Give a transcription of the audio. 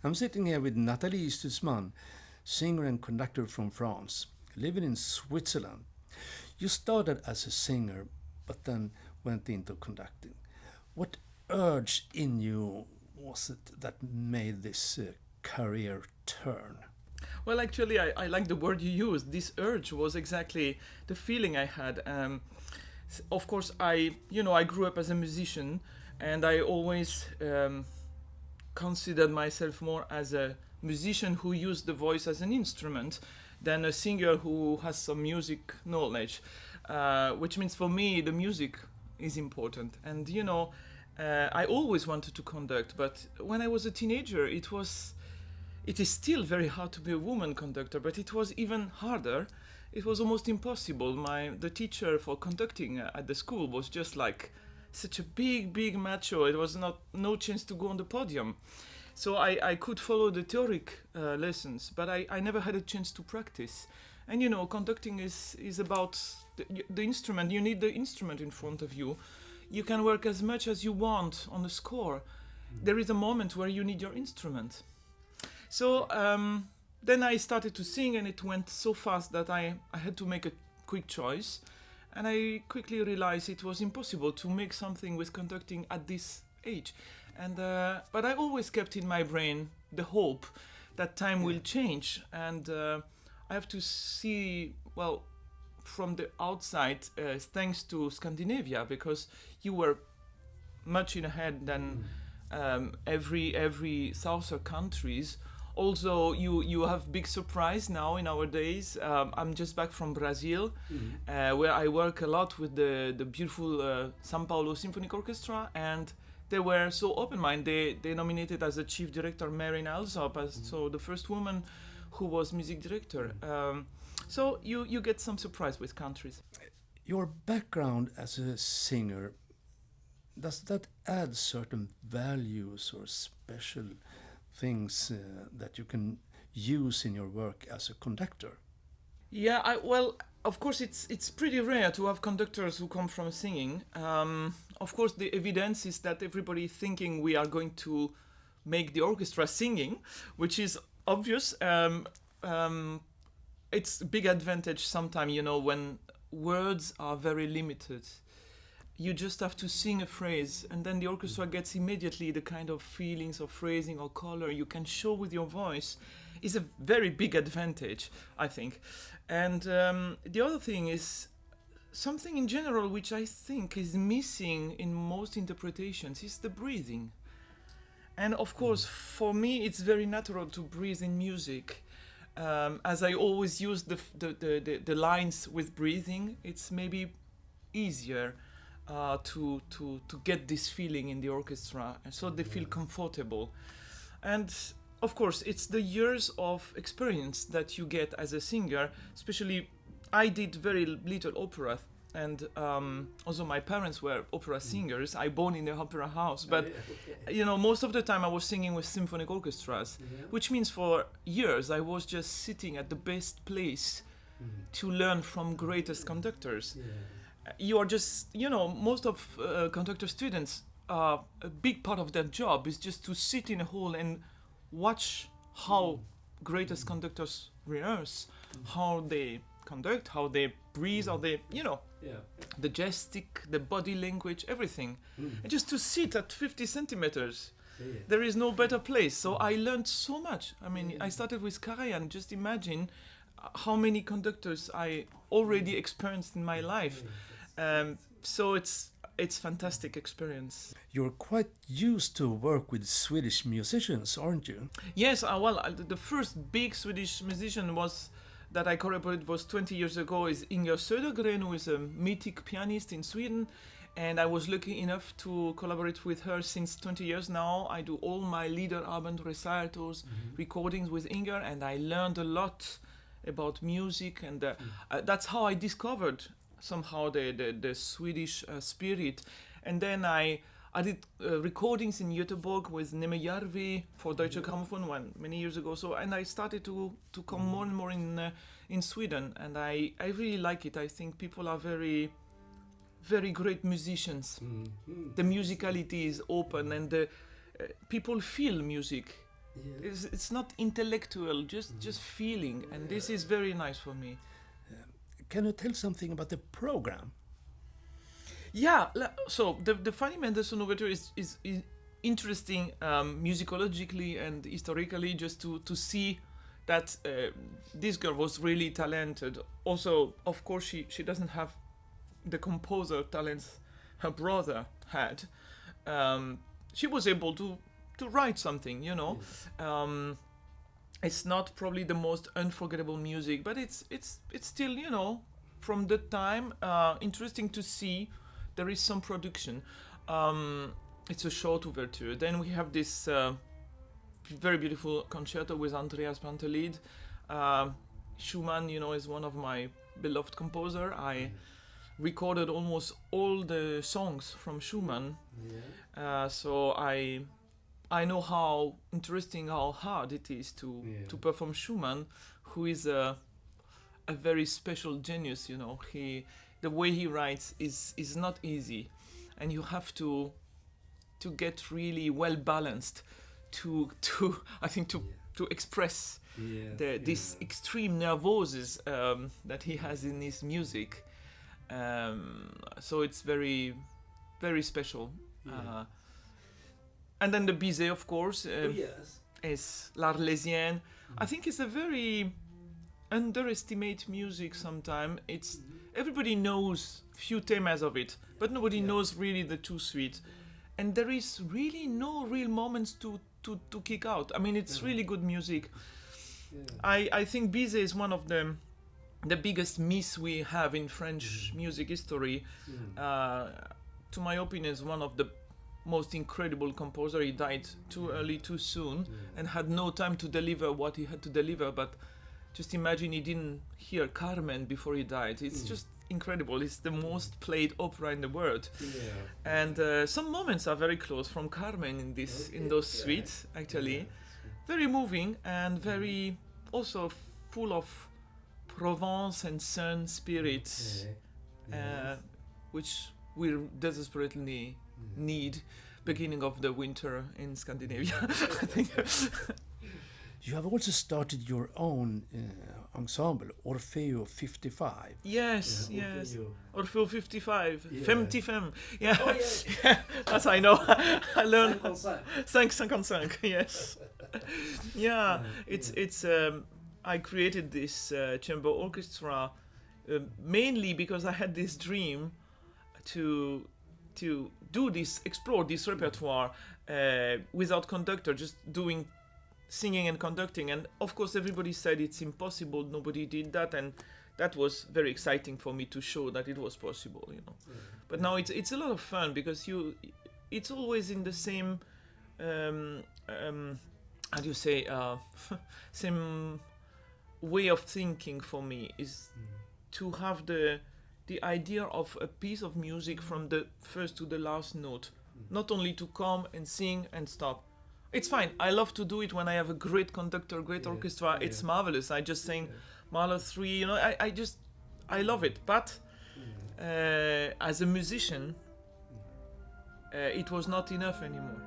I'm sitting here with Nathalie Stutzmann, singer and conductor from France, living in Switzerland. You started as a singer, but then went into conducting. What urge in you was it that made this career turn? Well, actually, I like the word you used. This urge was exactly the feeling I had. Of course, I grew up as a musician, and I always considered myself more as a musician who used the voice as an instrument than a singer who has some music knowledge. Which means for me, the music is important. And I always wanted to conduct, but when I was a teenager, it is still very hard to be a woman conductor, but it was even harder. It was almost impossible. The teacher for conducting at the school was just like such a big macho. It was no chance to go on the podium. So I could follow the theoric lessons, but I never had a chance to practice. And conducting is about the instrument. You need the instrument in front of you. You can work as much as you want on the score. There is a moment where you need your instrument. So then I started to sing, and it went so fast that I had to make a quick choice. And I quickly realized it was impossible to make something with conducting at this age. But I always kept in my brain the hope that time will change. And I have to see, well, from the outside, thanks to Scandinavia, because you were much in ahead than every southern countries. Also, you have big surprise now in our days. I'm just back from Brazil, where I work a lot with the beautiful São Paulo Symphonic Orchestra, and they were so open-minded. They nominated as a chief director Marin Alsop, so the first woman who was music director. So you get some surprise with countries. Your background as a singer, does that add certain values or special things that you can use in your work as a conductor? Yeah, of course, it's pretty rare to have conductors who come from singing. Of course, the evidence is that everybody thinking we are going to make the orchestra singing, which is obvious. It's a big advantage sometimes, when words are very limited. You just have to sing a phrase, and then the orchestra gets immediately the kind of feelings or phrasing or color you can show with your voice. Is a very big advantage, I think. And the other thing is something in general which I think is missing in most interpretations is the breathing. And of course, for me, it's very natural to breathe in music. As I always use the lines with breathing, it's maybe easier to get this feeling in the orchestra, and so they feel comfortable. And of course, it's the years of experience that you get as a singer. Especially, I did very little opera, and also my parents were opera singers. I born in the opera house, but most of the time I was singing with symphonic orchestras, which means for years I was just sitting at the best place to learn from greatest conductors. You are just, most of conductor students, a big part of their job is just to sit in a hall and watch how greatest conductors rehearse, how they conduct, how they breathe, how they, the gestic, the body language, everything. And just to sit at 50 centimeters, there is no better place. So I learned so much. I mean, I started with Karajan. Just imagine how many conductors I already experienced in my life. So it's fantastic experience. You're quite used to work with Swedish musicians, aren't you? Yes, the first big Swedish musician that I collaborated was 20 years ago is Inger Södergren, who is a mythic pianist in Sweden. And I was lucky enough to collaborate with her since 20 years now. I do all my Liederabend recitals, recordings with Inger, and I learned a lot about music. And that's how I discovered somehow the Swedish spirit. And then I did recordings in Göteborg with Neme Järvi for Deutsche Grammophon many years ago. So, and I started to come more and more in Sweden, and I really like it. I think people are very, very great musicians. The musicality is open, and the people feel music. It's not intellectual, just feeling, and this is very nice for me. Can you tell something about the program? Yeah, so the Funny Mendelssohn Overture is interesting musicologically and historically, just to see that this girl was really talented. Also, of course, she doesn't have the composer talents her brother had. She was able to write something, you know. Yes. It's not probably the most unforgettable music, but it's still, you know, from the time, interesting to see. There is some production. It's a short overture. Then we have this very beautiful concerto with Andreas Brandtelied. Schumann, you know, is one of my beloved composer. I recorded almost all the songs from Schumann. So I know how interesting, how hard it is to perform Schumann, who is a very special genius, you know. The way he writes is not easy, and you have to get really well balanced to I think to express this extreme nervosis that he has in his music. So it's very, very special. And then the Bizet, of course, is L'Arlésienne. I think it's a very underestimated music sometimes. It's everybody knows few themes of it, but nobody knows really the two suite. And there is really no real moments to kick out. I mean, it's really good music. I think Bizet is one of the biggest myths we have in French music history. To my opinion, is one of the most incredible composer. He died too early, too soon, and had no time to deliver what he had to deliver. But just imagine he didn't hear Carmen before he died. It's just incredible. It's the most played opera in the world. And some moments are very close from Carmen in those suites, actually. Very moving and very also full of Provence and sun spirits, which we desperately need beginning of the winter in Scandinavia. I think. You have also started your own ensemble, Orfeo 55. Yes, yes. Orfeo 55. Yeah. Femme ti femme. Yeah. Oh, yeah. As I know. I learned 555. Yes. Yeah. It's I created this chamber orchestra mainly because I had this dream to explore this repertoire without conductor, just doing singing and conducting. And of course everybody said it's impossible, nobody did that, and that was very exciting for me to show that it was possible, you know. But now it's a lot of fun because it's always in the same how do you say same way of thinking for me, is to have the idea of a piece of music from the first to the last note, not only to come and sing and stop. It's fine. I love to do it when I have a great conductor, great orchestra. It's marvelous. I just sing Mahler 3, you know, I love it. But as a musician, it was not enough anymore.